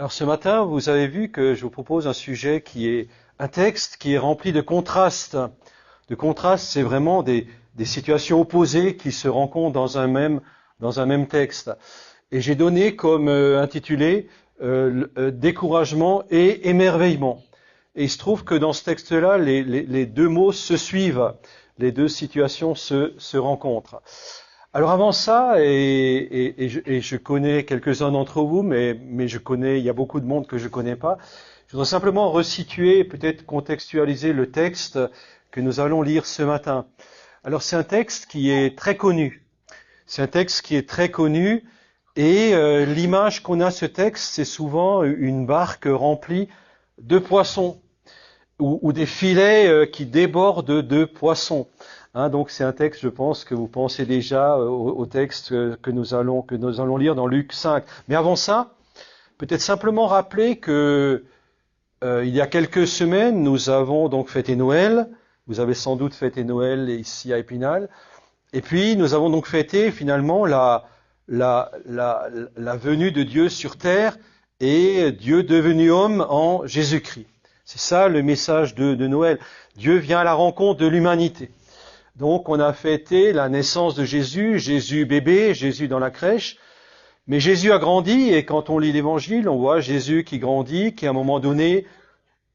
Alors ce matin, vous avez vu que je vous propose un sujet qui est un texte qui est rempli de contrastes. De contrastes, c'est vraiment des situations opposées qui se rencontrent dans un même texte. Et j'ai donné comme intitulé découragement et émerveillement. Et il se trouve que dans ce texte-là, les deux mots se suivent, les deux situations se rencontrent. Alors avant ça, et je connais quelques-uns d'entre vous, mais il y a beaucoup de monde que je connais pas. Je voudrais simplement resituer, peut-être contextualiser le texte que nous allons lire ce matin. Alors c'est un texte qui est très connu. C'est un texte qui est très connu, et l'image qu'on a de ce texte, c'est souvent une barque remplie de poissons, ou des filets qui débordent de poissons. Donc c'est un texte, je pense, que vous pensez déjà au texte que nous allons lire dans Luc 5. Mais avant ça, peut-être simplement rappeler que il y a quelques semaines, nous avons donc fêté Noël. Vous avez sans doute fêté Noël ici à Épinal. Et puis nous avons donc fêté finalement la venue de Dieu sur terre et Dieu devenu homme en Jésus-Christ. C'est ça le message de Noël. Dieu vient à la rencontre de l'humanité. Donc on a fêté la naissance de Jésus, Jésus bébé, Jésus dans la crèche. Mais Jésus a grandi, et quand on lit l'Évangile, on voit Jésus qui grandit, qui à un moment donné,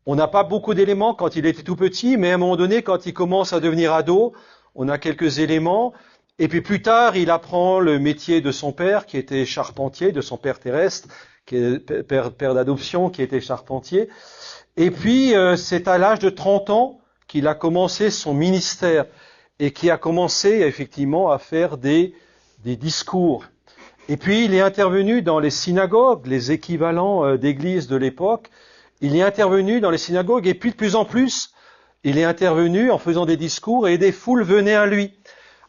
on n'a pas beaucoup d'éléments quand il était tout petit, mais à un moment donné, quand il commence à devenir ado, on a quelques éléments. Et puis plus tard, il apprend le métier de son père, qui était charpentier, de son père terrestre, qui est père d'adoption, qui était charpentier. Et puis c'est à l'âge de 30 ans qu'il a commencé son ministère, et qui a commencé effectivement à faire des discours. Et puis il est intervenu dans les synagogues, les équivalents d'églises de l'époque. Il est intervenu dans les synagogues, et puis de plus en plus, il est intervenu en faisant des discours, et des foules venaient à lui.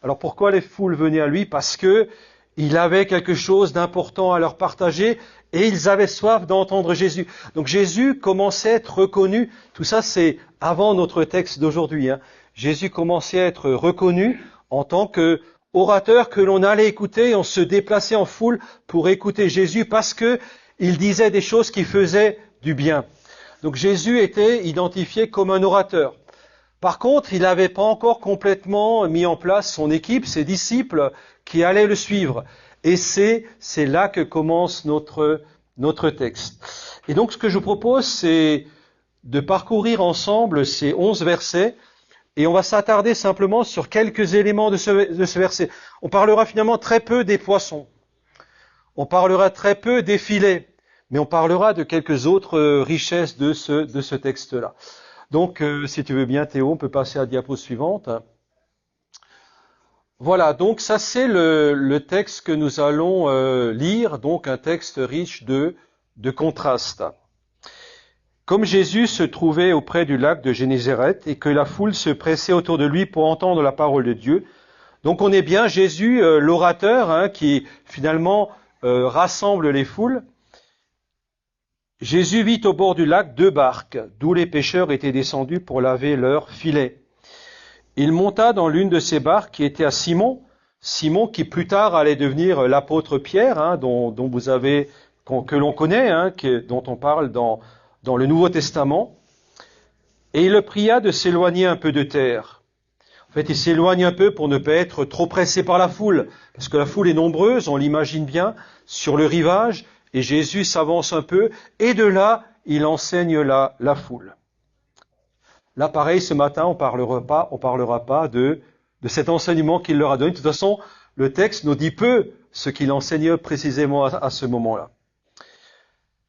Alors pourquoi les foules venaient à lui? Parce que il avait quelque chose d'important à leur partager, et ils avaient soif d'entendre Jésus. Donc Jésus commençait à être reconnu. Tout ça, c'est avant notre texte d'aujourd'hui. Jésus commençait à être reconnu en tant que orateur que l'on allait écouter, et on se déplaçait en foule pour écouter Jésus parce que il disait des choses qui faisaient du bien. Donc Jésus était identifié comme un orateur. Par contre, il n'avait pas encore complètement mis en place son équipe, ses disciples qui allaient le suivre. Et c'est là que commence notre texte. Et donc ce que je vous propose, c'est de parcourir ensemble ces 11 versets, et on va s'attarder simplement sur quelques éléments de ce verset. On parlera finalement très peu des poissons. On parlera très peu des filets. Mais on parlera de quelques autres richesses de ce texte-là. Donc, si tu veux bien, Théo, on peut passer à la diapo suivante. Voilà, donc ça c'est le texte que nous allons lire, donc un texte riche de contrastes. Comme Jésus se trouvait auprès du lac de Génézareth et que la foule se pressait autour de lui pour entendre la parole de Dieu, donc on est bien Jésus, l'orateur, qui finalement rassemble les foules. Jésus vit au bord du lac 2 barques, d'où les pêcheurs étaient descendus pour laver leurs filets. Il monta dans l'une de ces barques qui était à Simon qui plus tard allait devenir l'apôtre Pierre, que l'on connaît, dont on parle dans le Nouveau Testament. Et il le pria de s'éloigner un peu de terre. En fait, il s'éloigne un peu pour ne pas être trop pressé par la foule, parce que la foule est nombreuse, on l'imagine bien, sur le rivage. Et Jésus s'avance un peu, et de là, il enseigne la foule. Là, pareil, ce matin, on parlera pas de cet enseignement qu'il leur a donné. De toute façon, le texte nous dit peu ce qu'il enseignait précisément à ce moment-là.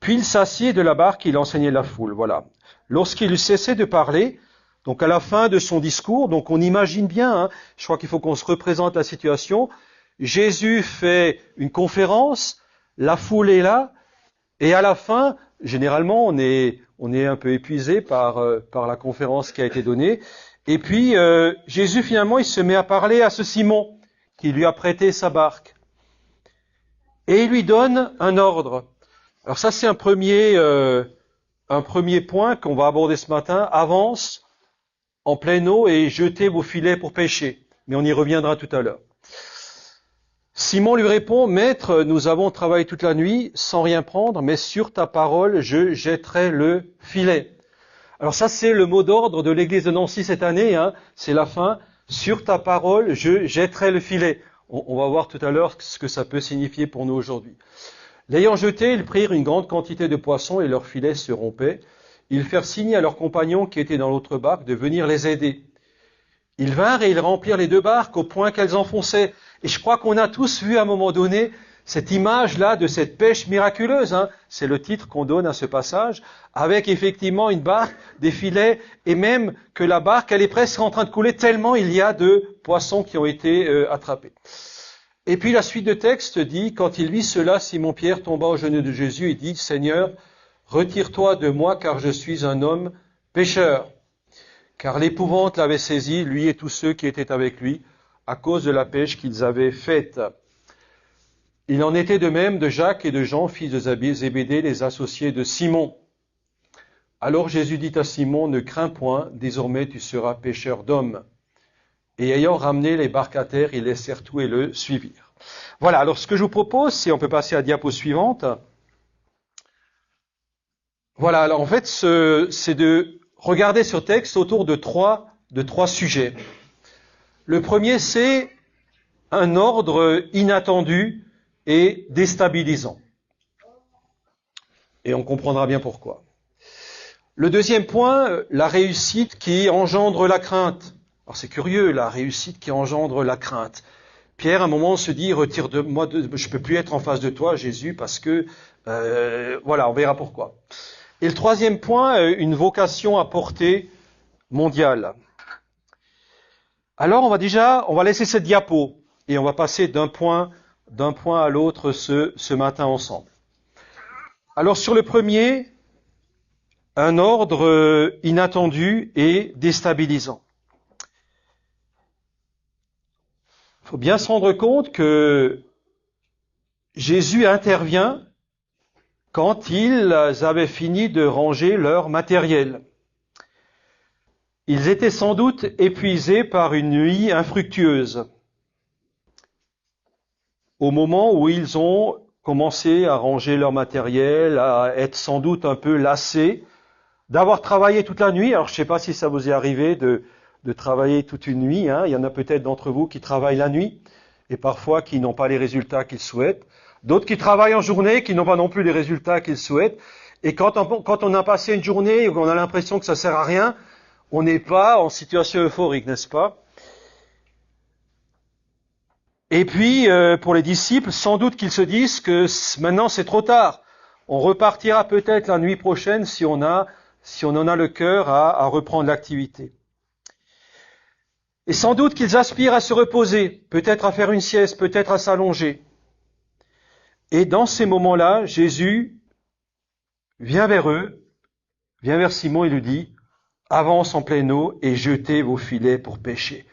Puis il s'assied de la barque, il enseignait la foule. Voilà. Lorsqu'il eut cessé de parler, donc à la fin de son discours, donc on imagine bien, je crois qu'il faut qu'on se représente la situation. Jésus fait une conférence. La foule est là, et à la fin, généralement, on est un peu épuisé par la conférence qui a été donnée. Et puis, Jésus, finalement, il se met à parler à ce Simon, qui lui a prêté sa barque. Et il lui donne un ordre. Alors ça, c'est un premier point qu'on va aborder ce matin. Avance en pleine eau et jetez vos filets pour pêcher. Mais on y reviendra tout à l'heure. Simon lui répond, Maître, nous avons travaillé toute la nuit sans rien prendre, mais sur ta parole, je jetterai le filet. Alors ça, c'est le mot d'ordre de l'église de Nancy cette année, c'est la fin. Sur ta parole, je jetterai le filet. On va voir tout à l'heure ce que ça peut signifier pour nous aujourd'hui. L'ayant jeté, ils prirent une grande quantité de poissons et leur filet se rompait. Ils firent signe à leurs compagnons qui étaient dans l'autre barque de venir les aider. Ils vinrent et ils remplirent les deux barques au point qu'elles enfonçaient. Et je crois qu'on a tous vu à un moment donné cette image-là de cette pêche miraculeuse. C'est le titre qu'on donne à ce passage, avec effectivement une barque, des filets, et même que la barque, elle est presque en train de couler tellement il y a de poissons qui ont été attrapés. Et puis la suite de texte dit, quand il vit cela, Simon-Pierre tomba aux genoux de Jésus et dit, Seigneur, retire-toi de moi car je suis un homme pécheur. Car l'épouvante l'avait saisi, lui et tous ceux qui étaient avec lui, à cause de la pêche qu'ils avaient faite. Il en était de même de Jacques et de Jean, fils de Zébédée, les associés de Simon. Alors Jésus dit à Simon, ne crains point, désormais tu seras pêcheur d'hommes. Et ayant ramené les barques à terre, ils laissèrent tout et le suivirent. Voilà, alors ce que je vous propose, c'est, on peut passer à la diapo suivante. Voilà, alors en fait, c'est de regarder ce texte autour de trois sujets. Le premier, c'est un ordre inattendu et déstabilisant. Et on comprendra bien pourquoi. Le deuxième point, la réussite qui engendre la crainte. Alors c'est curieux, la réussite qui engendre la crainte. Pierre, à un moment, se dit, retire de moi, je peux plus être en face de toi, Jésus, parce que, voilà, on verra pourquoi. Et le troisième point, une vocation à portée mondiale. Alors, on va laisser cette diapo et on va passer d'un point à l'autre ce matin ensemble. Alors, sur le premier, un ordre inattendu et déstabilisant. Il faut bien se rendre compte que Jésus intervient quand ils avaient fini de ranger leur matériel. Ils étaient sans doute épuisés par une nuit infructueuse. Au moment où ils ont commencé à ranger leur matériel, à être sans doute un peu lassés, d'avoir travaillé toute la nuit. Alors je ne sais pas si ça vous est arrivé de travailler toute une nuit. Il y en a peut-être d'entre vous qui travaillent la nuit et parfois qui n'ont pas les résultats qu'ils souhaitent. D'autres qui travaillent en journée, qui n'ont pas non plus les résultats qu'ils souhaitent. Et quand on a passé une journée et qu'on a l'impression que ça sert à rien, on n'est pas en situation euphorique, n'est-ce pas? Et puis, pour les disciples, sans doute qu'ils se disent que maintenant c'est trop tard. On repartira peut-être la nuit prochaine si on en a le cœur à reprendre l'activité. Et sans doute qu'ils aspirent à se reposer, peut-être à faire une sieste, peut-être à s'allonger. Et dans ces moments-là, Jésus vient vers eux, vient vers Simon et lui dit, avance en pleine eau et jetez vos filets pour pêcher.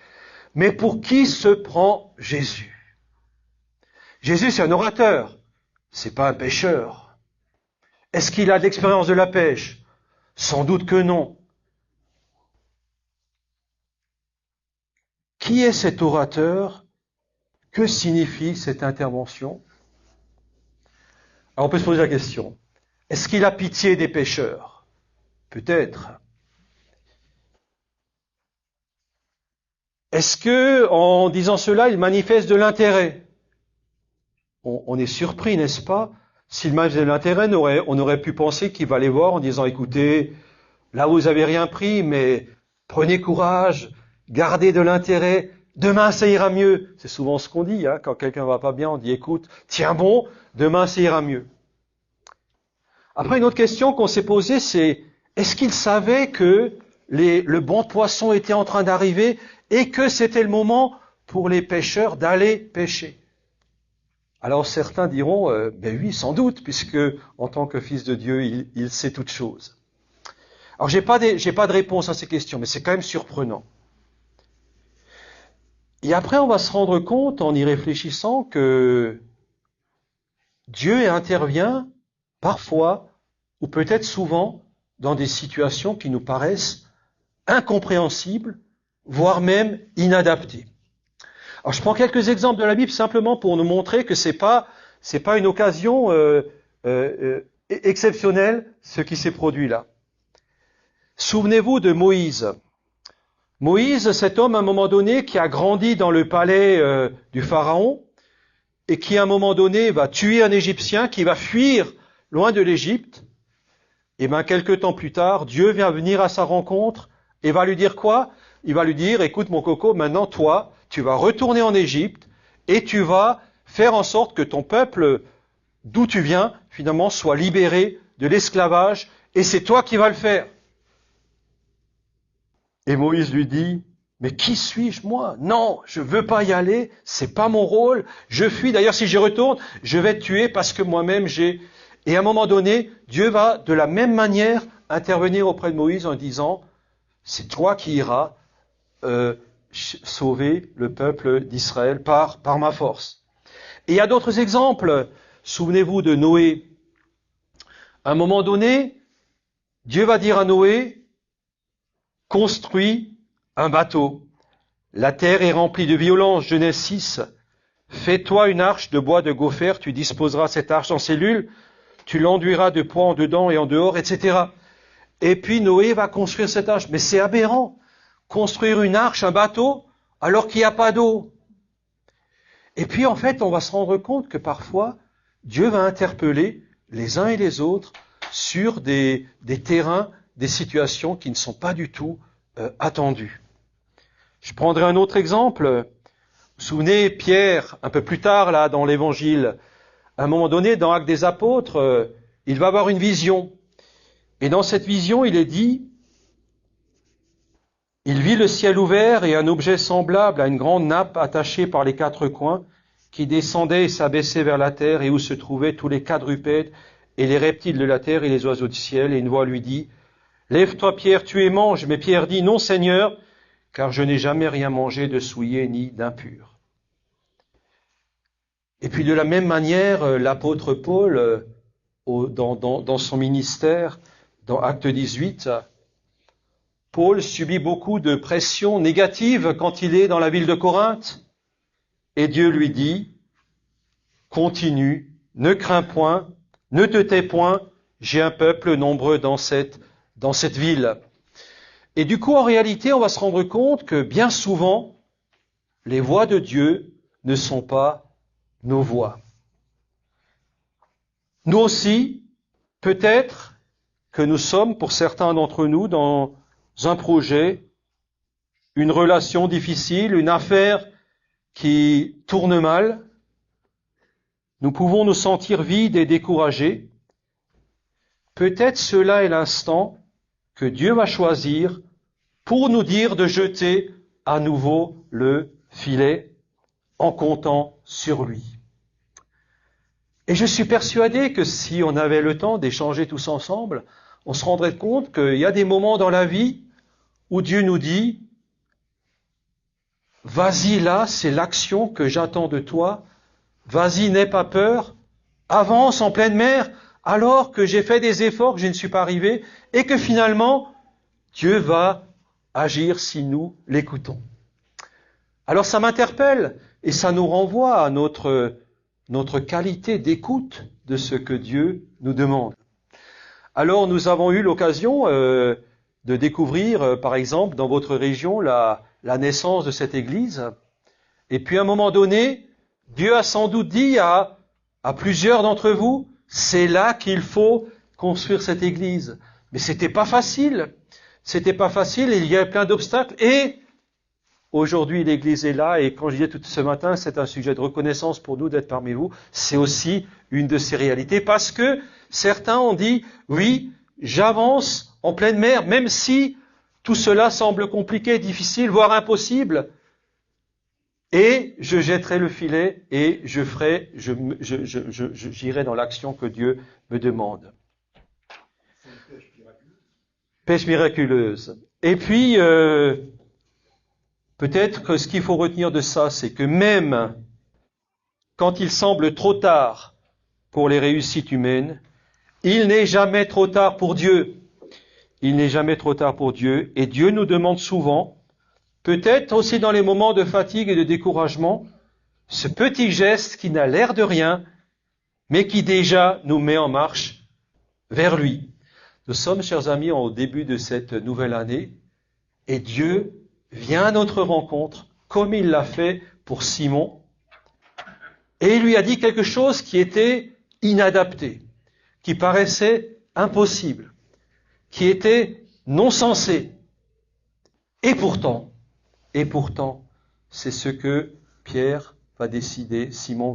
Mais pour qui se prend Jésus? Jésus, c'est un orateur, c'est pas un pêcheur. Est-ce qu'il a de l'expérience de la pêche? Sans doute que non. Qui est cet orateur? Que signifie cette intervention? Alors on peut se poser la question, est-ce qu'il a pitié des pécheurs? Peut-être. Est-ce que, en disant cela, il manifeste de l'intérêt? On est surpris, n'est-ce pas? S'il manifeste de l'intérêt, on aurait pu penser qu'il va les voir en disant, écoutez, là vous avez rien pris, mais prenez courage, gardez de l'intérêt, demain ça ira mieux. C'est souvent ce qu'on dit, quand quelqu'un va pas bien, on dit, écoute, tiens bon, demain ça ira mieux. Après, une autre question qu'on s'est posée, c'est, est-ce qu'il savait que le bon poisson était en train d'arriver et que c'était le moment pour les pêcheurs d'aller pêcher? Alors certains diront, ben oui, sans doute, puisque en tant que fils de Dieu, il sait toutes choses. Alors j'ai pas de réponse à ces questions, mais c'est quand même surprenant. Et après, on va se rendre compte, en y réfléchissant, que Dieu intervient parfois, ou peut-être souvent, dans des situations qui nous paraissent incompréhensibles, voire même inadaptées. Alors, je prends quelques exemples de la Bible simplement pour nous montrer que c'est pas une occasion exceptionnelle ce qui s'est produit là. Souvenez-vous de Moïse. Moïse, cet homme à un moment donné qui a grandi dans le palais du Pharaon et qui à un moment donné va tuer un Égyptien, qui va fuir loin de l'Égypte. Et bien quelque temps plus tard, Dieu vient venir à sa rencontre et va lui dire quoi? Il va lui dire, écoute mon coco, maintenant toi, tu vas retourner en Égypte et tu vas faire en sorte que ton peuple, d'où tu viens, finalement, soit libéré de l'esclavage et c'est toi qui vas le faire. Et Moïse lui dit, mais qui suis-je moi? Non, je veux pas y aller, c'est pas mon rôle, je fuis. D'ailleurs, si j'y retourne, je vais te tuer parce que moi-même j'ai... Et à un moment donné, Dieu va de la même manière intervenir auprès de Moïse en disant, c'est toi qui iras sauver le peuple d'Israël par ma force. Et il y a d'autres exemples. Souvenez-vous de Noé. À un moment donné, Dieu va dire à Noé, construis un bateau. La terre est remplie de violence. Genèse 6. Fais-toi une arche de bois de gopher, tu disposeras cette arche en cellules, tu l'enduiras de poids en dedans et en dehors, etc. Et puis Noé va construire cette arche. Mais c'est aberrant. Construire une arche, un bateau, alors qu'il n'y a pas d'eau. Et puis en fait, on va se rendre compte que parfois, Dieu va interpeller les uns et les autres sur des terrains, des situations qui ne sont pas du tout attendues. Je prendrai un autre exemple. Vous vous souvenez, Pierre, un peu plus tard, là, dans l'Évangile, à un moment donné, dans Actes des Apôtres, il va avoir une vision. Et dans cette vision, il est dit, il vit le ciel ouvert et un objet semblable à une grande nappe attachée par les quatre coins, qui descendait et s'abaissait vers la terre et où se trouvaient tous les quadrupèdes et les reptiles de la terre et les oiseaux du ciel. Et une voix lui dit, lève-toi Pierre, tu et mange. Mais Pierre dit, non Seigneur, car je n'ai jamais rien mangé de souillé ni d'impur. Et puis de la même manière, l'apôtre Paul, dans son ministère, dans Acte 18, Paul subit beaucoup de pressions négatives quand il est dans la ville de Corinthe. Et Dieu lui dit, continue, ne crains point, ne te tais point, j'ai un peuple nombreux dans cette ville. Et du coup, en réalité, on va se rendre compte que bien souvent, les voies de Dieu ne sont pas nos voies. Nous aussi, peut-être que nous sommes, pour certains d'entre nous, dans un projet, une relation difficile, une affaire qui tourne mal. Nous pouvons nous sentir vides et découragés. Peut-être cela est l'instant que Dieu va choisir pour nous dire de jeter à nouveau le filet en comptant sur lui. Et je suis persuadé que si on avait le temps d'échanger tous ensemble, on se rendrait compte qu'il y a des moments dans la vie où Dieu nous dit « Vas-y là, c'est l'action que j'attends de toi. Vas-y, n'aie pas peur. Avance en pleine mer alors que j'ai fait des efforts, que je ne suis pas arrivé et que finalement, Dieu va agir si nous l'écoutons. » Alors ça m'interpelle et ça nous renvoie à notre qualité d'écoute de ce que Dieu nous demande. Alors nous avons eu l'occasion de découvrir, par exemple, dans votre région, la naissance de cette église. Et puis à un moment donné, Dieu a sans doute dit à plusieurs d'entre vous, c'est là qu'il faut construire cette église. Mais c'était pas facile. C'était pas facile, il y avait plein d'obstacles. Et aujourd'hui, l'église est là. Et quand je disais tout ce matin, c'est un sujet de reconnaissance pour nous d'être parmi vous. C'est aussi une de ces réalités. Parce que certains ont dit, oui, j'avance en pleine mer, même si tout cela semble compliqué, difficile, voire impossible. Et je jetterai le filet et j'irai dans l'action que Dieu me demande. Pêche miraculeuse. Et puis, peut-être que ce qu'il faut retenir de ça, c'est que même quand il semble trop tard pour les réussites humaines, il n'est jamais trop tard pour Dieu. Il n'est jamais trop tard pour Dieu. Et Dieu nous demande souvent, peut-être aussi dans les moments de fatigue et de découragement, ce petit geste qui n'a l'air de rien, mais qui déjà nous met en marche vers lui. Nous sommes, chers amis, au début de cette nouvelle année, et Dieu vient à notre rencontre, comme il l'a fait pour Simon, et il lui a dit quelque chose qui était inadapté, qui paraissait impossible, qui était non sensé. Et pourtant, c'est ce que Pierre va décider, Simon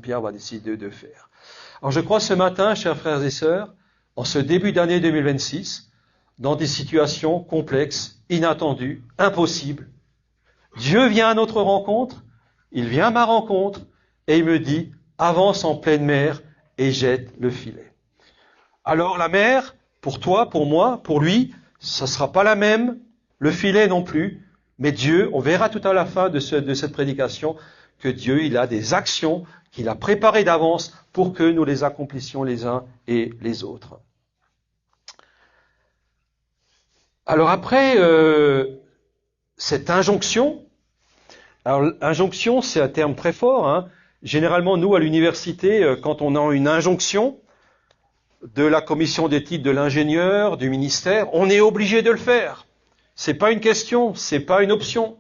Pierre va décider de faire. Alors je crois ce matin, chers frères et sœurs, en ce début d'année 2026, dans des situations complexes, inattendues, impossibles, Dieu vient à notre rencontre, il vient à ma rencontre, et il me dit, avance en pleine mer et jette le filet. Alors la mer, pour toi, pour moi, pour lui, ça ne sera pas la même, le filet non plus, mais Dieu, on verra tout à la fin de cette prédication, que Dieu, il a des actions qu'il a préparées d'avance pour que nous les accomplissions les uns et les autres. Alors après cette injonction, alors injonction c'est un terme très fort, hein. Généralement nous à l'université, quand on a une injonction de la commission d'éthique de l'ingénieur, du ministère, on est obligé de le faire. C'est pas une question, c'est pas une option.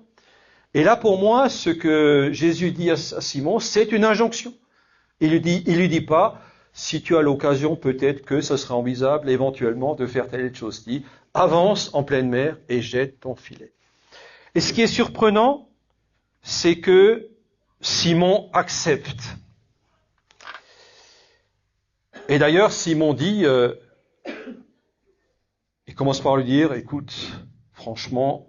Et là pour moi, ce que Jésus dit à Simon, c'est une injonction. Il lui dit pas, si tu as l'occasion, peut-être que ce sera envisageable éventuellement de faire telle chose. Il dit, avance en pleine mer et jette ton filet. Et ce qui est surprenant, c'est que Simon accepte. Et d'ailleurs, Simon dit, il commence par lui dire, écoute, franchement,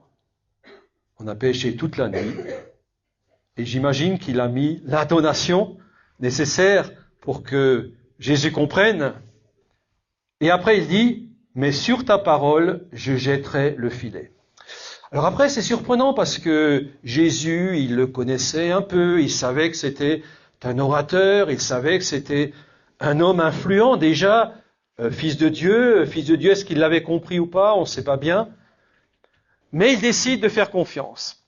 on a pêché toute la nuit, et j'imagine qu'il a mis l'intonation nécessaire pour que Jésus comprenne. Et après, il dit, mais sur ta parole, je jetterai le filet. Alors après, c'est surprenant parce que Jésus, il le connaissait un peu, il savait que c'était un orateur, il savait que c'était un homme influent déjà, fils de Dieu, est-ce qu'il l'avait compris ou pas, on ne sait pas bien. Mais il décide de faire confiance.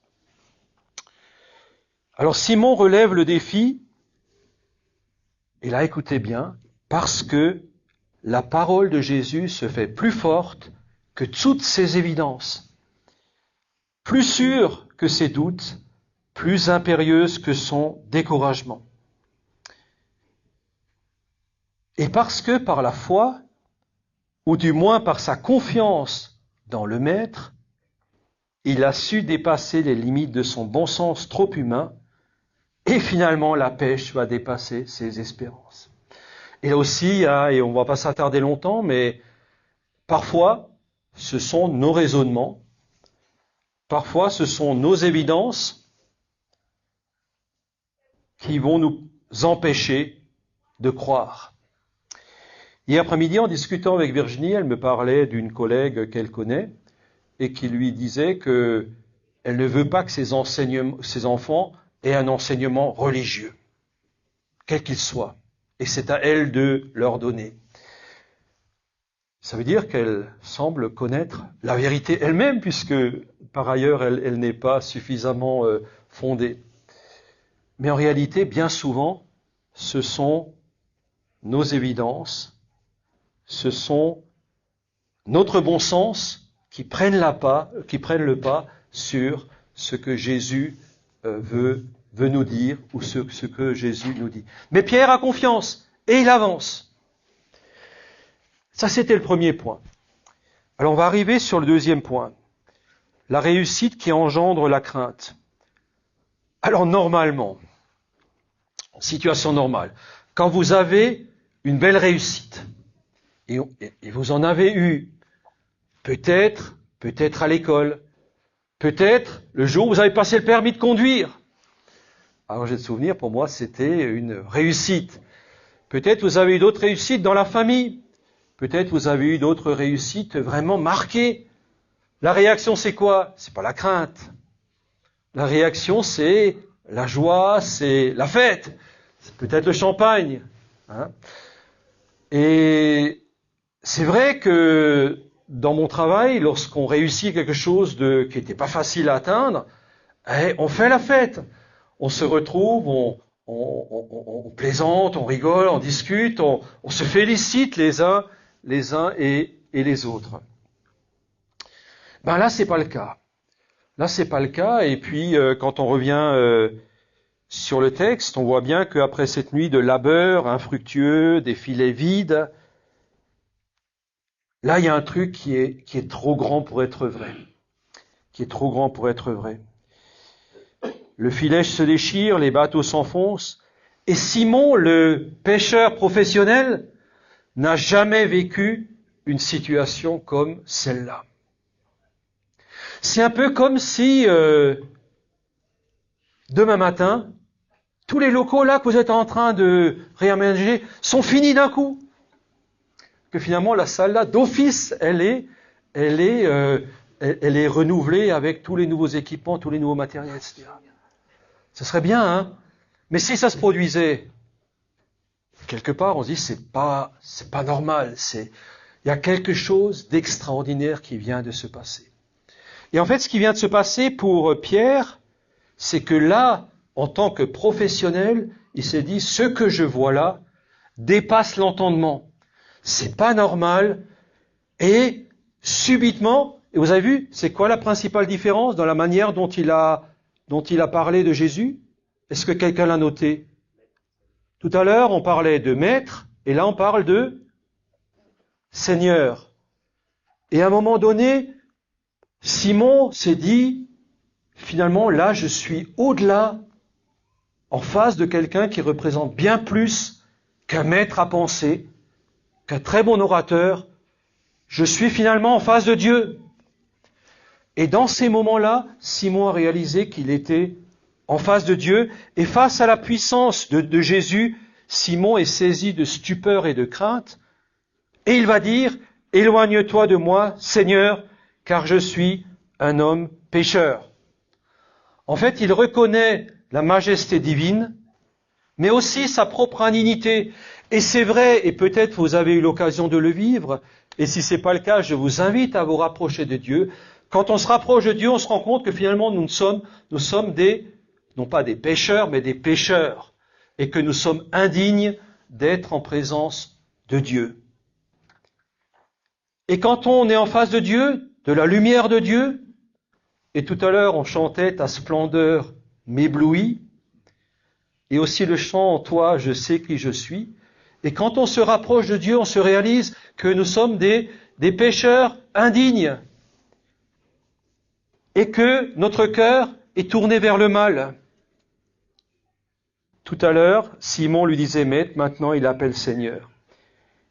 Alors Simon relève le défi, et là écoutez bien, parce que la parole de Jésus se fait plus forte que toutes ses évidences, plus sûre que ses doutes, plus impérieuse que son découragement. Et parce que par la foi, ou du moins par sa confiance dans le Maître, il a su dépasser les limites de son bon sens trop humain, et finalement la pêche va dépasser ses espérances. Et là aussi, et on ne va pas s'attarder longtemps, mais parfois, ce sont nos raisonnements, parfois ce sont nos évidences qui vont nous empêcher de croire. Hier après-midi, en discutant avec Virginie, elle me parlait d'une collègue qu'elle connaît et qui lui disait qu'elle ne veut pas que ses enfants aient un enseignement religieux, quel qu'il soit. Et c'est à elle de leur donner. Ça veut dire qu'elle semble connaître la vérité elle-même, puisque par ailleurs, elle n'est pas suffisamment fondée. Mais en réalité, bien souvent, ce sont nos évidences, ce sont notre bon sens qui prennent le pas sur ce que Jésus veut nous dire ou ce que Jésus nous dit. Mais Pierre a confiance et il avance. Ça, c'était le premier point. Alors, on va arriver sur le deuxième point. La réussite qui engendre la crainte. Alors, normalement, situation normale, quand vous avez une belle réussite, et vous en avez eu, peut-être à l'école, peut-être le jour où vous avez passé le permis de conduire. Alors j'ai le souvenir, pour moi, c'était une réussite. Peut-être vous avez eu d'autres réussites dans la famille. Peut-être vous avez eu d'autres réussites vraiment marquées. La réaction, c'est quoi? C'est pas la crainte. La réaction, c'est la joie, c'est la fête. C'est peut-être le champagne. Hein. Et c'est vrai que dans mon travail, lorsqu'on réussit quelque chose qui n'était pas facile à atteindre, on fait la fête. On se retrouve, on plaisante, on rigole, on discute, on se félicite les uns et les autres. Ben là, c'est pas le cas. Là, c'est pas le cas. Et puis, quand on revient sur le texte, on voit bien qu'après cette nuit de labeur infructueux, des filets vides, là, il y a un truc qui est trop grand pour être vrai. Qui est trop grand pour être vrai. Le filet se déchire, les bateaux s'enfoncent, et Simon, le pêcheur professionnel, n'a jamais vécu une situation comme celle-là. C'est un peu comme si, demain matin, tous les locaux là que vous êtes en train de réaménager sont finis d'un coup. Que finalement, la salle là, d'office, elle est renouvelée avec tous les nouveaux équipements, tous les nouveaux matériels, etc. Ce serait bien, hein? Mais si ça se produisait, quelque part, on se dit, c'est pas normal. Il y a quelque chose d'extraordinaire qui vient de se passer. Et en fait, ce qui vient de se passer pour Pierre, c'est que là, en tant que professionnel, il s'est dit, ce que je vois là dépasse l'entendement. C'est pas normal. Et subitement, et vous avez vu, c'est quoi la principale différence dans la manière dont il a parlé de Jésus? Est-ce que quelqu'un l'a noté? Tout à l'heure, on parlait de maître, et là, on parle de Seigneur. Et à un moment donné, Simon s'est dit, finalement, là, je suis au-delà, en face de quelqu'un qui représente bien plus qu'un maître à penser, qu'un très bon orateur. Je suis finalement en face de Dieu. Et dans ces moments-là, Simon a réalisé qu'il était en face de Dieu, et face à la puissance de Jésus, Simon est saisi de stupeur et de crainte, et il va dire, « Éloigne-toi de moi, Seigneur, car je suis un homme pécheur. » En fait, il reconnaît la majesté divine, mais aussi sa propre indignité. Et c'est vrai, et peut-être vous avez eu l'occasion de le vivre, et si ce n'est pas le cas, je vous invite à vous rapprocher de Dieu. Quand on se rapproche de Dieu, on se rend compte que finalement nous sommes non pas des pécheurs, mais des pécheurs, et que nous sommes indignes d'être en présence de Dieu. Et quand on est en face de Dieu, de la lumière de Dieu, et tout à l'heure on chantait « Ta splendeur m'éblouit », et aussi le chant « En toi je sais qui je suis », et quand on se rapproche de Dieu, on se réalise que nous sommes des pécheurs indignes, et que notre cœur est tourné vers le mal. Tout à l'heure, Simon lui disait Maître, maintenant il appelle Seigneur.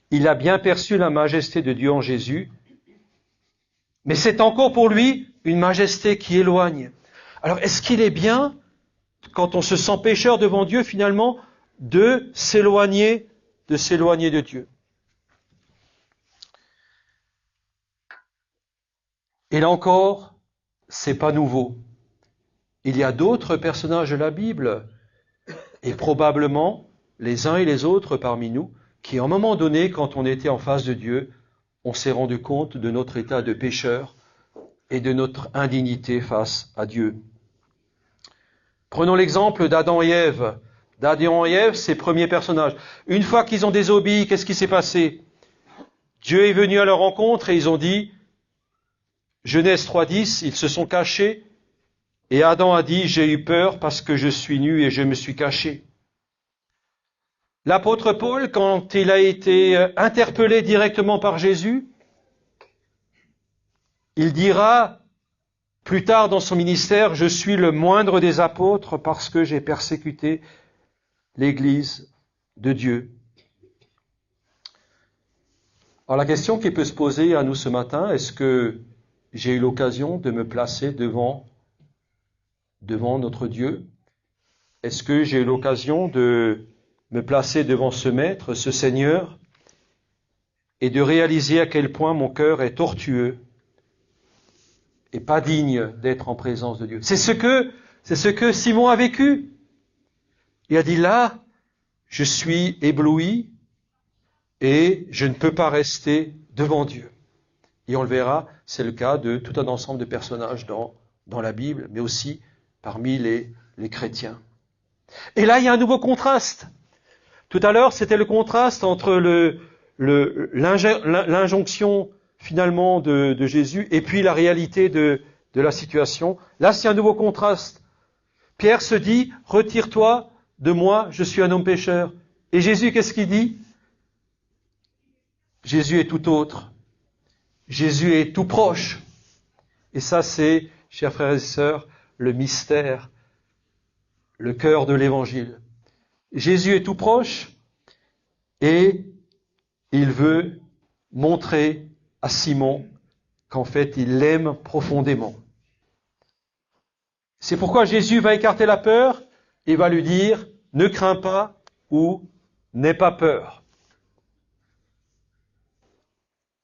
Il a bien perçu la majesté de Dieu en Jésus, mais c'est encore pour lui une majesté qui éloigne. Alors est-ce qu'il est bien, quand on se sent pécheur devant Dieu, finalement, de s'éloigner de Dieu? Et là encore, c'est pas nouveau. Il y a d'autres personnages de la Bible, et probablement les uns et les autres parmi nous, qui à un moment donné, quand on était en face de Dieu, on s'est rendu compte de notre état de pécheur et de notre indignité face à Dieu. Prenons l'exemple d'Adam et Ève. D'Adam et Ève, ces premiers personnages. Une fois qu'ils ont désobéi, qu'est-ce qui s'est passé? Dieu est venu à leur rencontre et ils ont dit, Genèse 3:10, ils se sont cachés, et Adam a dit, j'ai eu peur parce que je suis nu et je me suis caché. L'apôtre Paul, quand il a été interpellé directement par Jésus, il dira plus tard dans son ministère, je suis le moindre des apôtres parce que j'ai persécuté l'Église de Dieu. Alors la question qui peut se poser à nous ce matin, est-ce que j'ai eu l'occasion de me placer devant notre Dieu? Est-ce que j'ai eu l'occasion de me placer devant ce Maître, ce Seigneur, et de réaliser à quel point mon cœur est tortueux et pas digne d'être en présence de Dieu? C'est ce que Simon a vécu. Il a dit là, je suis ébloui et je ne peux pas rester devant Dieu. Et on le verra, c'est le cas de tout un ensemble de personnages dans la Bible, mais aussi parmi les chrétiens. Et là, il y a un nouveau contraste. Tout à l'heure, c'était le contraste entre l'injonction finalement de Jésus et puis la réalité de la situation. Là, c'est un nouveau contraste. Pierre se dit, retire-toi de moi, je suis un homme pécheur. Et Jésus, qu'est-ce qu'il dit? Jésus est tout autre. Jésus est tout proche. Et ça, c'est, chers frères et sœurs, le mystère, le cœur de l'évangile. Jésus est tout proche et il veut montrer à Simon qu'en fait, il l'aime profondément. C'est pourquoi Jésus va écarter la peur et va lui dire, ne crains pas ou n'aie pas peur.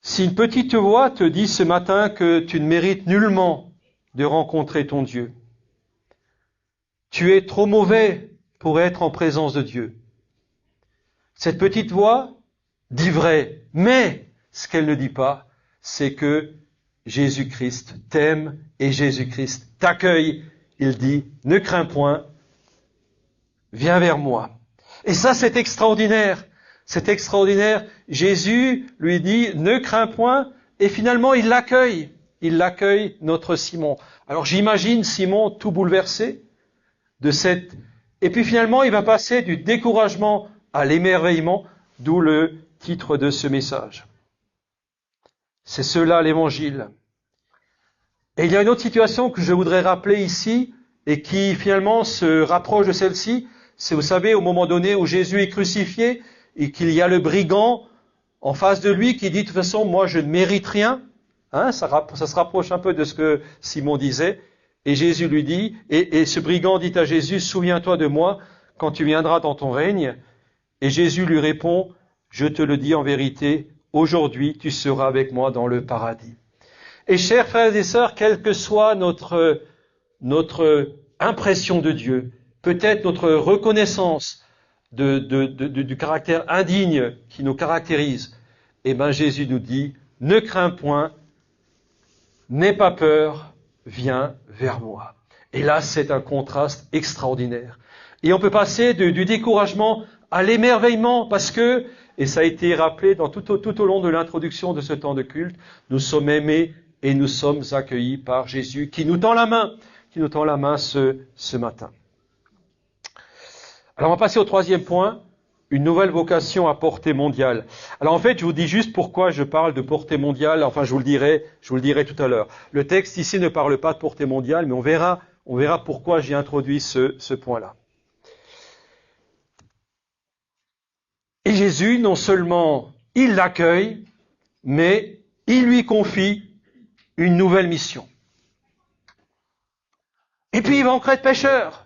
Si une petite voix te dit ce matin que tu ne mérites nullement de rencontrer ton Dieu, tu es trop mauvais pour être en présence de Dieu. Cette petite voix dit vrai, mais ce qu'elle ne dit pas, c'est que Jésus-Christ t'aime et Jésus-Christ t'accueille. Il dit, ne crains point, viens vers moi. Et ça, c'est extraordinaire. C'est extraordinaire. Jésus lui dit, ne crains point, et finalement, il l'accueille. Il l'accueille, notre Simon. Alors, j'imagine Simon tout bouleversé et puis finalement, il va passer du découragement à l'émerveillement, d'où le titre de ce message. C'est cela l'évangile. Et il y a une autre situation que je voudrais rappeler ici, et qui finalement se rapproche de celle-ci, c'est, vous savez, au moment donné où Jésus est crucifié, et qu'il y a le brigand en face de lui qui dit, de toute façon, moi je ne mérite rien. Ça se rapproche un peu de ce que Simon disait. Et Jésus lui dit, et ce brigand dit à Jésus, souviens-toi de moi quand tu viendras dans ton règne. Et Jésus lui répond, je te le dis en vérité, aujourd'hui tu seras avec moi dans le paradis. Et chers frères et sœurs, quelle que soit notre impression de Dieu, peut-être notre reconnaissance du caractère indigne qui nous caractérise, eh bien Jésus nous dit, ne crains point, n'aie pas peur, viens vers moi. Et là, c'est un contraste extraordinaire. Et on peut passer du découragement à l'émerveillement parce que, et ça a été rappelé tout au long de l'introduction de ce temps de culte, nous sommes aimés et nous sommes accueillis par Jésus qui nous tend la main, ce matin. Alors on va passer au troisième point, une nouvelle vocation à portée mondiale. Alors en fait, je vous dis juste pourquoi je parle de portée mondiale, enfin je vous le dirai tout à l'heure. Le texte ici ne parle pas de portée mondiale, mais on verra pourquoi j'ai introduit ce point-là. Et Jésus, non seulement il l'accueille, mais il lui confie une nouvelle mission. Et puis il va encore être pécheur.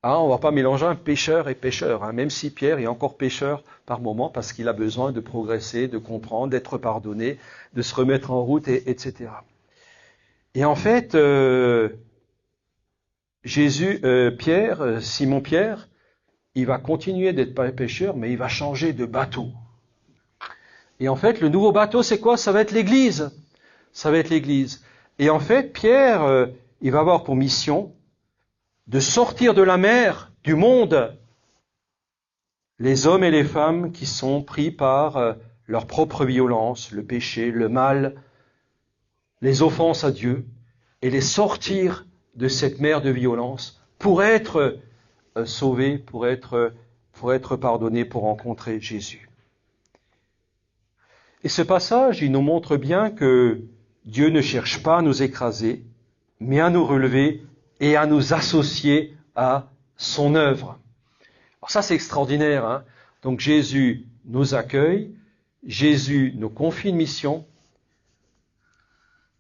On ne va pas mélanger un pécheur et pécheur, même si Pierre est encore pécheur par moment parce qu'il a besoin de progresser, de comprendre, d'être pardonné, de se remettre en route, etc. Et en fait, Simon Pierre, il va continuer d'être pécheur, mais il va changer de bateau. Et en fait, le nouveau bateau, c'est quoi? Ça va être l'Église. Ça va être l'Église. Et en fait, Pierre, il va avoir pour mission de sortir de la mer, du monde, les hommes et les femmes qui sont pris par leur propre violence, le péché, le mal, les offenses à Dieu, et les sortir de cette mer de violence pour être sauvés, pour être pardonnés, pour rencontrer Jésus. Et ce passage, il nous montre bien que Dieu ne cherche pas à nous écraser, mais à nous relever et à nous associer à son œuvre. Alors ça, c'est extraordinaire. Donc Jésus nous accueille, Jésus nous confie une mission.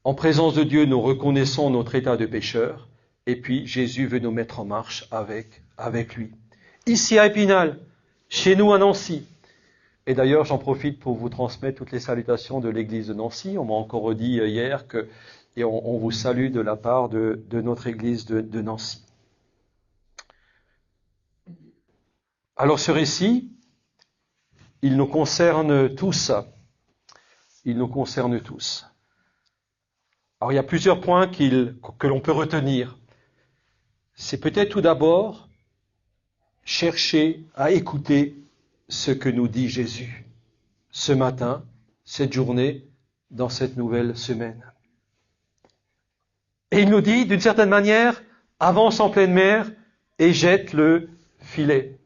En présence de Dieu, nous reconnaissons notre état de pécheur, et puis Jésus veut nous mettre en marche avec lui. Ici à Épinal, chez nous à Nancy. Et d'ailleurs, j'en profite pour vous transmettre toutes les salutations de l'église de Nancy. On m'a encore dit hier et on vous salue de la part de notre église de Nancy. Alors ce récit, il nous concerne tous. il nous concerne tous. Alors il y a plusieurs points que l'on peut retenir. C'est peut-être tout d'abord chercher à écouter ce que nous dit Jésus ce matin, cette journée, dans cette nouvelle semaine. Et il nous dit, d'une certaine manière, avance en pleine mer et jette le filet.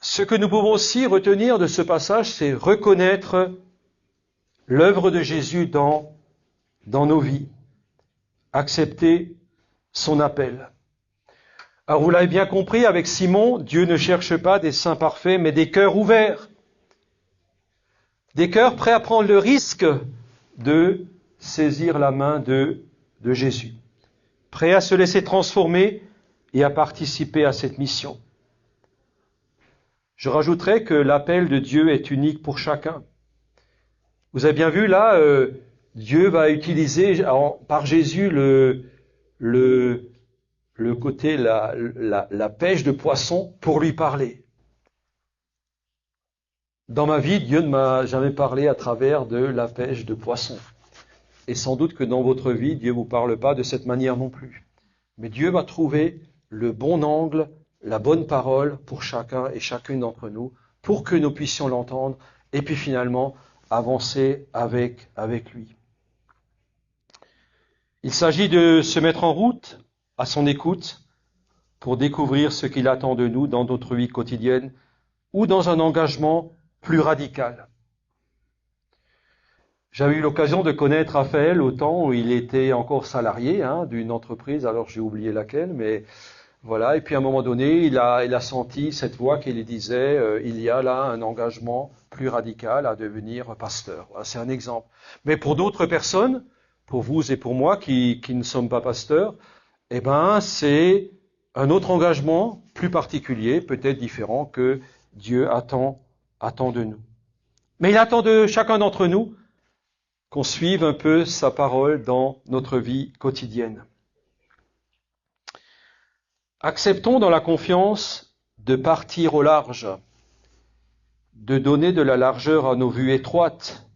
Ce que nous pouvons aussi retenir de ce passage, c'est reconnaître l'œuvre de Jésus dans nos vies, accepter son appel. Alors vous l'avez bien compris, avec Simon, Dieu ne cherche pas des saints parfaits, mais des cœurs ouverts. Des cœurs prêts à prendre le risque de saisir la main de Jésus. Prêts à se laisser transformer et à participer à cette mission. Je rajouterai que l'appel de Dieu est unique pour chacun. Vous avez bien vu là, Dieu va utiliser par Jésus le côté, la pêche de poissons pour lui parler. Dans ma vie, Dieu ne m'a jamais parlé à travers de la pêche de poissons. Et sans doute que dans votre vie, Dieu ne vous parle pas de cette manière non plus. Mais Dieu va trouver le bon angle, la bonne parole pour chacun et chacune d'entre nous, pour que nous puissions l'entendre et puis finalement avancer avec lui. Il s'agit de se mettre en route à son écoute pour découvrir ce qu'il attend de nous dans notre vie quotidienne ou dans un engagement plus radical. J'avais eu l'occasion de connaître Raphaël au temps où il était encore salarié d'une entreprise, alors j'ai oublié laquelle, mais voilà. Et puis à un moment donné, il a senti cette voix qui lui disait il y a là un engagement plus radical à devenir pasteur. Voilà, c'est un exemple. Mais pour d'autres personnes, pour vous et pour moi qui ne sommes pas pasteurs, c'est un autre engagement plus particulier, peut-être différent, que Dieu attend de nous. Mais il attend de chacun d'entre nous qu'on suive un peu sa parole dans notre vie quotidienne. Acceptons dans la confiance de partir au large, de donner de la largeur à nos vues étroites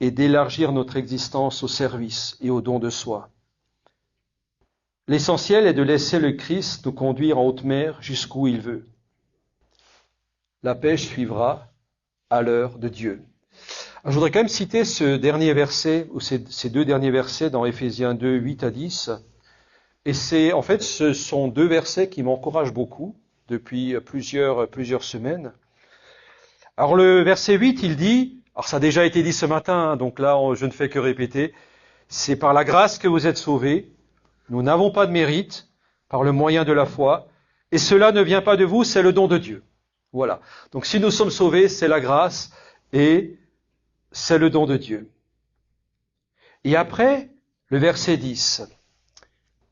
et d'élargir notre existence au service et au don de soi. L'essentiel est de laisser le Christ nous conduire en haute mer jusqu'où il veut. La pêche suivra à l'heure de Dieu. Alors, je voudrais quand même citer ce dernier verset, ou ces deux derniers versets dans Éphésiens 2, 8 à 10. Et ce sont deux versets qui m'encouragent beaucoup depuis plusieurs semaines. Alors le verset 8, il dit, alors ça a déjà été dit ce matin, donc là je ne fais que répéter, c'est par la grâce que vous êtes sauvés, nous n'avons pas de mérite, par le moyen de la foi, et cela ne vient pas de vous, c'est le don de Dieu. Voilà. Donc si nous sommes sauvés, c'est la grâce et c'est le don de Dieu. Et après, le verset 10.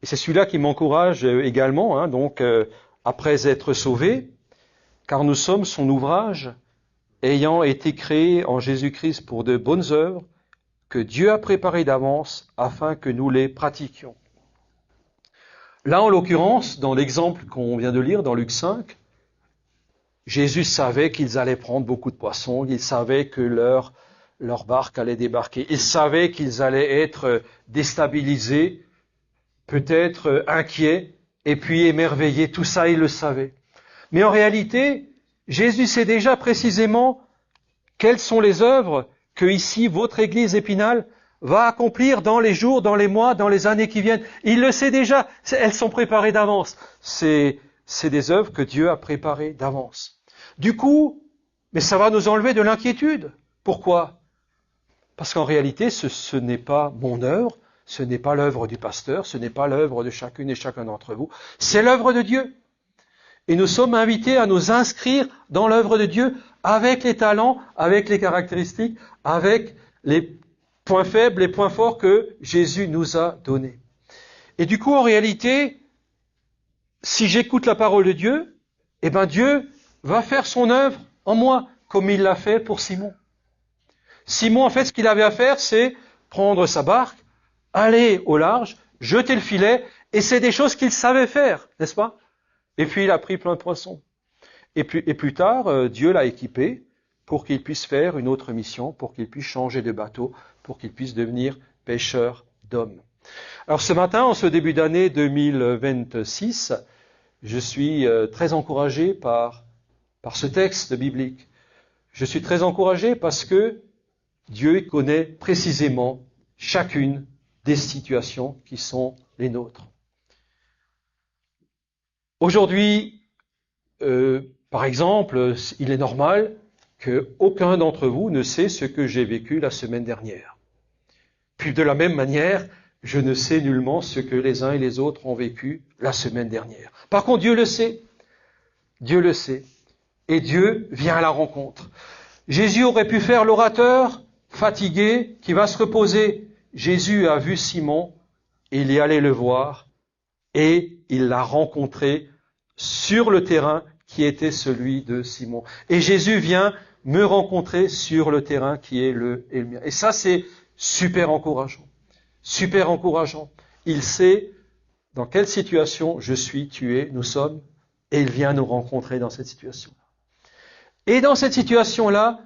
Et c'est celui-là qui m'encourage également, après être sauvés, car nous sommes son ouvrage, ayant été créés en Jésus-Christ pour de bonnes œuvres, que Dieu a préparées d'avance afin que nous les pratiquions. Là, en l'occurrence, dans l'exemple qu'on vient de lire dans Luc 5, Jésus savait qu'ils allaient prendre beaucoup de poissons, il savait que leur barque allait débarquer, il savait qu'ils allaient être déstabilisés, peut-être inquiets, et puis émerveillés, tout ça il le savait. Mais en réalité, Jésus sait déjà précisément quelles sont les œuvres que ici, votre Église Épinal, va accomplir dans les jours, dans les mois, dans les années qui viennent. Il le sait déjà, elles sont préparées d'avance. C'est des œuvres que Dieu a préparées d'avance. Du coup, mais ça va nous enlever de l'inquiétude. Pourquoi ? Parce qu'en réalité, ce n'est pas mon œuvre, ce n'est pas l'œuvre du pasteur, ce n'est pas l'œuvre de chacune et chacun d'entre vous, c'est l'œuvre de Dieu. Et nous sommes invités à nous inscrire dans l'œuvre de Dieu avec les talents, avec les caractéristiques, avec les points faibles, les points forts que Jésus nous a donnés. Et du coup, en réalité, si j'écoute la parole de Dieu, Dieu va faire son œuvre en moi, comme il l'a fait pour Simon. Simon, en fait, ce qu'il avait à faire, c'est prendre sa barque, aller au large, jeter le filet, et c'est des choses qu'il savait faire, n'est-ce pas ? Et puis il a pris plein de poissons. Et plus tard, Dieu l'a équipé pour qu'il puisse faire une autre mission, pour qu'il puisse changer de bateau, pour qu'il puisse devenir pêcheur d'hommes. Alors ce matin, en ce début d'année 2026, je suis très encouragé par ce texte biblique. Je suis très encouragé parce que Dieu connaît précisément chacune des situations qui sont les nôtres. Aujourd'hui, par exemple, il est normal qu'aucun d'entre vous ne sait ce que j'ai vécu la semaine dernière. Puis de la même manière, je ne sais nullement ce que les uns et les autres ont vécu la semaine dernière. Par contre, Dieu le sait. Dieu le sait. Et Dieu vient à la rencontre. Jésus aurait pu faire l'orateur fatigué qui va se reposer. Jésus a vu Simon, il est allé le voir et il l'a rencontré sur le terrain qui était celui de Simon. Et Jésus vient me rencontrer sur le terrain qui est le mien. Et ça, c'est super encourageant. Super encourageant. Il sait dans quelle situation je suis, tu es, nous sommes, et il vient nous rencontrer dans cette situation. Et dans cette situation-là,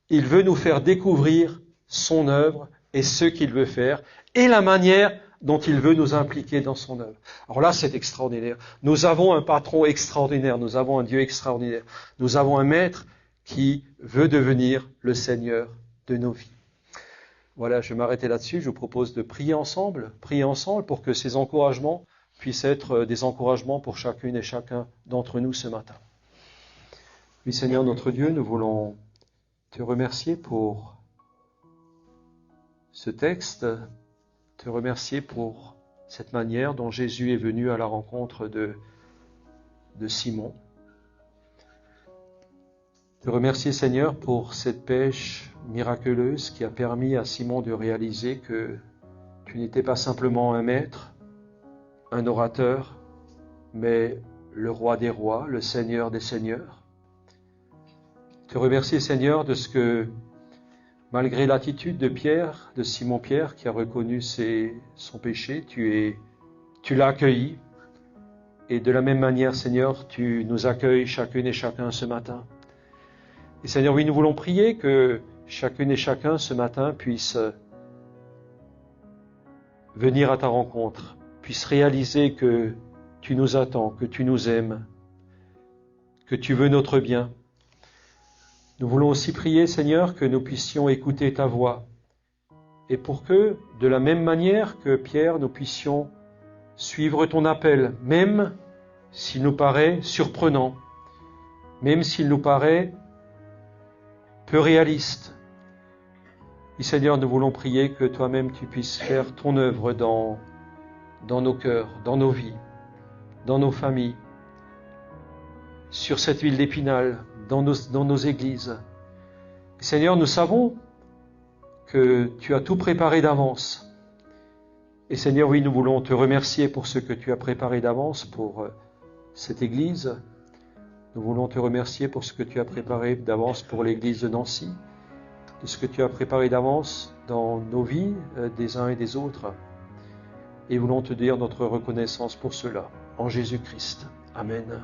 il veut nous faire découvrir son œuvre et ce qu'il veut faire, et la manière dont il veut nous impliquer dans son œuvre. Alors là, c'est extraordinaire. Nous avons un patron extraordinaire, nous avons un Dieu extraordinaire, nous avons un maître qui veut devenir le Seigneur de nos vies. Voilà, je vais m'arrêter là-dessus. Je vous propose de prier ensemble pour que ces encouragements puissent être des encouragements pour chacune et chacun d'entre nous ce matin. Oui, Seigneur notre Dieu, nous voulons te remercier pour ce texte, te remercier pour cette manière dont Jésus est venu à la rencontre de Simon. Te remercier, Seigneur, pour cette pêche miraculeuse qui a permis à Simon de réaliser que tu n'étais pas simplement un maître, un orateur, mais le roi des rois, le Seigneur des seigneurs. Te remercier, Seigneur, de ce que, malgré l'attitude de Simon-Pierre, qui a reconnu son péché, tu l'as accueilli. Et de la même manière, Seigneur, tu nous accueilles chacune et chacun ce matin. Et Seigneur, oui, nous voulons prier que chacune et chacun ce matin puisse venir à ta rencontre, puisse réaliser que tu nous attends, que tu nous aimes, que tu veux notre bien. Nous voulons aussi prier, Seigneur, que nous puissions écouter ta voix. Et pour que, de la même manière que Pierre, nous puissions suivre ton appel, même s'il nous paraît surprenant, même s'il nous paraît peu réaliste. Et Seigneur, nous voulons prier que toi-même tu puisses faire ton œuvre dans nos cœurs, dans nos vies, dans nos familles, sur cette ville d'Épinal, dans nos églises. Seigneur, nous savons que tu as tout préparé d'avance. Et Seigneur, oui, nous voulons te remercier pour ce que tu as préparé d'avance pour cette église. Nous voulons te remercier pour ce que tu as préparé d'avance pour l'église de Nancy, de ce que tu as préparé d'avance dans nos vies des uns et des autres. Et voulons te dire notre reconnaissance pour cela, en Jésus-Christ. Amen.